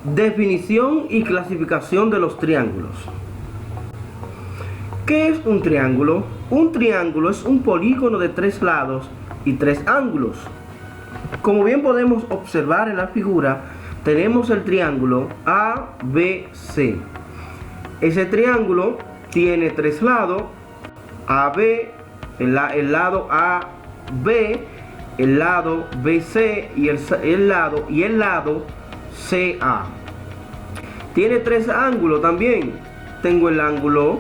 Definición y clasificación de los triángulos. ¿Qué es un triángulo? Un triángulo es un polígono de 3 lados y 3 ángulos. Como bien podemos observar en la figura, tenemos el triángulo ABC. Ese triángulo tiene 3 lados, AB, el lado AB, el lado BC y el lado CA. Tiene 3 ángulos también. Tengo el ángulo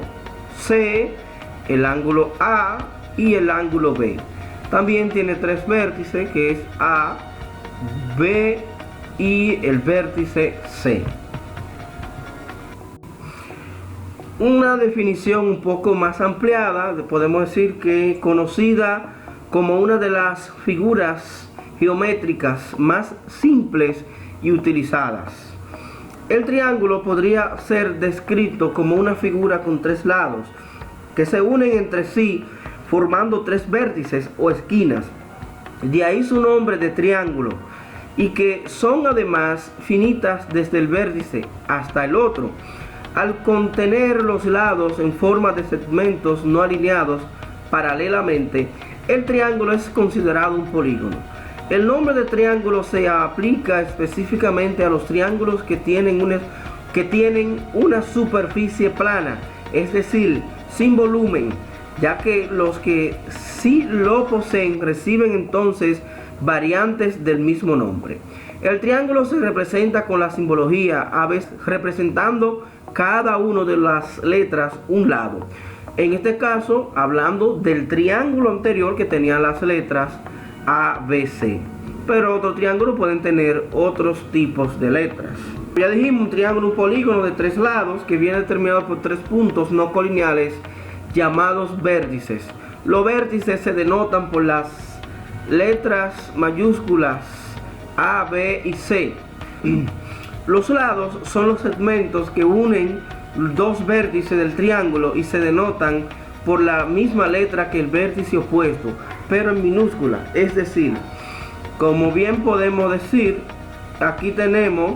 C, el ángulo A y el ángulo B. También tiene 3 vértices, que es A, B y el vértice C. Una definición un poco más ampliada, podemos decir que conocida como una de las figuras geométricas más simples y utilizadas. El triángulo podría ser descrito como una figura con 3 lados que se unen entre sí formando 3 vértices o esquinas. De ahí su nombre de triángulo, y que son además finitas desde el vértice hasta el otro. Al contener los lados en forma de segmentos no alineados paralelamente, el triángulo es considerado un polígono. El nombre de triángulo se aplica específicamente a los triángulos que tienen una superficie plana, es decir, sin volumen, ya que los que sí lo poseen reciben entonces variantes del mismo nombre. El triángulo se representa con la simbología, a veces representando cada una de las letras un lado. En este caso, hablando del triángulo anterior que tenía las letras A, B, C. Pero otros triángulos pueden tener otros tipos de letras. Ya dijimos, un triángulo, un polígono de 3 lados que viene determinado por 3 puntos no colineales llamados vértices. Los vértices se denotan por las letras mayúsculas A, B y C. Los lados son los segmentos que unen 2 vértices del triángulo y se denotan por la misma letra que el vértice opuesto, pero en minúscula. Es decir, como bien podemos decir, aquí tenemos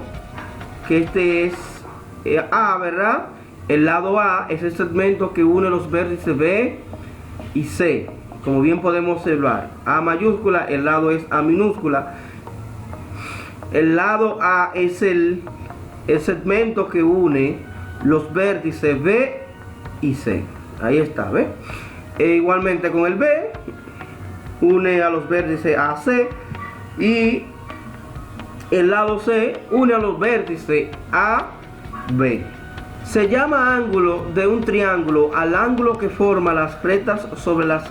que este es A, ¿verdad? El lado A es el segmento que une los vértices B y C. Como bien podemos observar, A mayúscula, el lado es A minúscula. El lado A es el segmento que une los vértices B y C. Ahí está, ¿ve? Igualmente con el B, une a los vértices AC, y el lado C une a los vértices AB. Se llama ángulo de un triángulo al ángulo que forma las rectas sobre las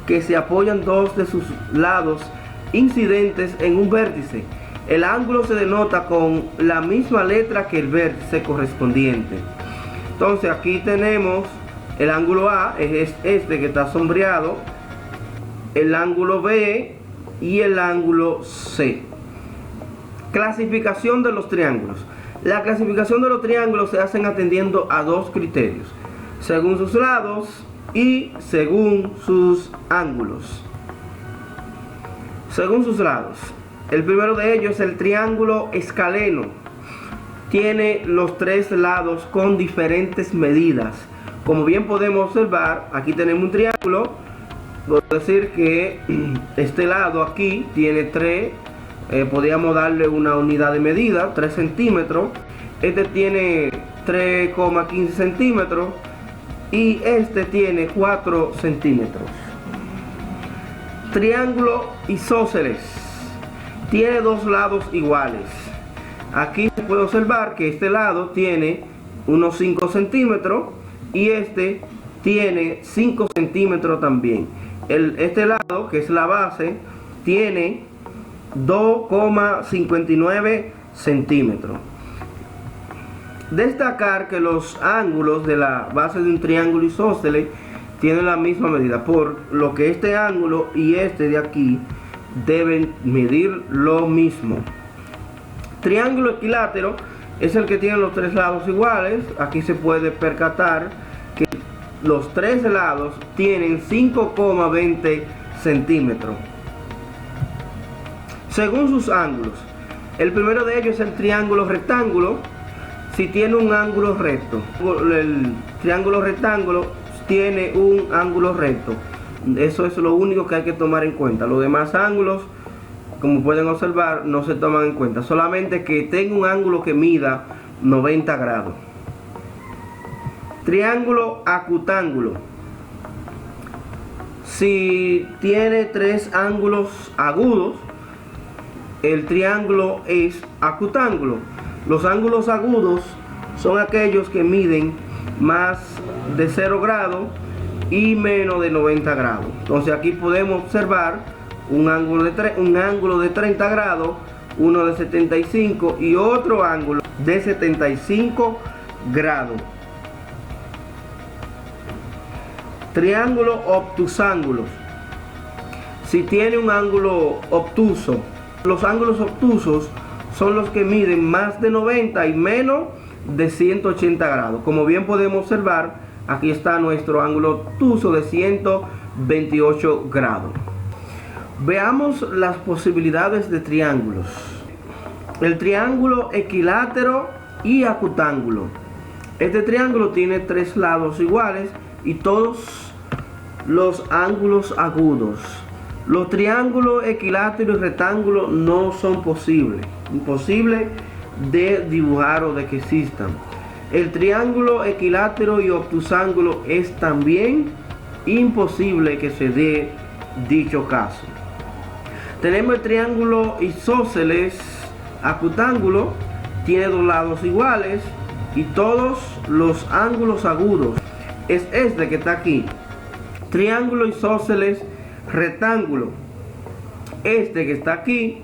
que se apoyan 2 de sus lados incidentes en un vértice. El ángulo se denota con la misma letra que el vértice correspondiente. Entonces aquí tenemos el ángulo A, es este que está sombreado, el ángulo B y el ángulo C. Clasificación de los triángulos. La clasificación de los triángulos se hacen atendiendo a 2 criterios: según sus lados y según sus ángulos. Según sus lados. El primero de ellos es el triángulo escaleno. Tiene los 3 lados con diferentes medidas. Como bien podemos observar, aquí tenemos un triángulo. Voy a decir que este lado aquí tiene 3, podríamos darle una unidad de medida, 3 centímetros. Este tiene 3,15 centímetros y este tiene 4 centímetros. Triángulo isósceles. Tiene 2 lados iguales. Aquí se puede observar que este lado tiene unos 5 centímetros y este tiene 5 centímetros también. Este lado, que es la base, tiene 2,59 centímetros. Destacar que los ángulos de la base de un triángulo isósceles tienen la misma medida, por lo que este ángulo y este de aquí deben medir lo mismo. Triángulo equilátero es el que tiene los 3 lados iguales. Aquí se puede percatar que los 3 lados tienen 5,20 centímetros. Según sus ángulos. El primero de ellos es el triángulo rectángulo. Si tiene un ángulo recto, el triángulo rectángulo tiene un ángulo recto. Eso es lo único que hay que tomar en cuenta. Los demás ángulos, como pueden observar, no se toman en cuenta. Solamente que tenga un ángulo que mida 90 grados. Triángulo acutángulo. Si tiene tres ángulos agudos, el triángulo es acutángulo. Los ángulos agudos son aquellos que miden más de 0 grados y menos de 90 grados. Entonces aquí podemos observar un ángulo de 30 grados, uno de 75 y otro ángulo de 75 grados. Triángulo obtusángulos. Si tiene un ángulo obtuso, los ángulos obtusos son los que miden más de 90 y menos de 180 grados. Como bien podemos observar, aquí está nuestro ángulo obtuso de 128 grados. Veamos las posibilidades de triángulos. El triángulo equilátero y acutángulo. Este triángulo tiene tres lados iguales y todos los ángulos agudos. Los triángulos equilátero y rectángulo no son posibles. Imposible de dibujar o de que existan. El triángulo equilátero y obtusángulo es también imposible que se dé dicho caso. Tenemos el triángulo isósceles acutángulo, tiene dos lados iguales y todos los ángulos agudos. Es este que está aquí. Triángulo isósceles rectángulo. Este que está aquí,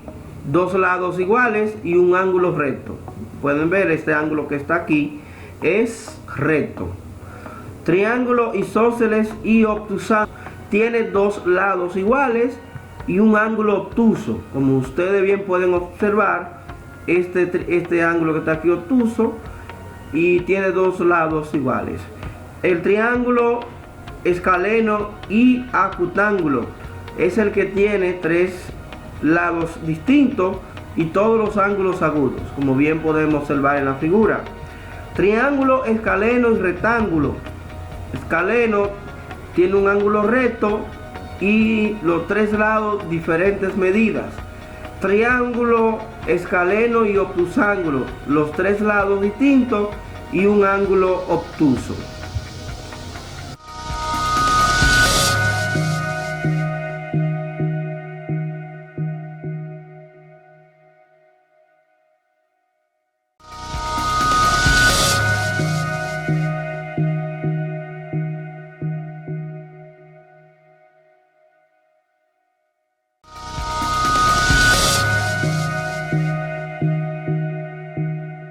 dos lados iguales y un ángulo recto. Pueden ver, este ángulo que está aquí es recto. Triángulo isósceles y obtusángulo tiene dos lados iguales y un ángulo obtuso. Como ustedes bien pueden observar, este ángulo que está aquí obtuso y tiene dos lados iguales. El triángulo escaleno y acutángulo es el que tiene tres lados distintos y todos los ángulos agudos, como bien podemos observar en la figura. Triángulo escaleno y rectángulo. Escaleno tiene un ángulo recto y los tres lados diferentes medidas. Triángulo escaleno y obtusángulo, los tres lados distintos y un ángulo obtuso.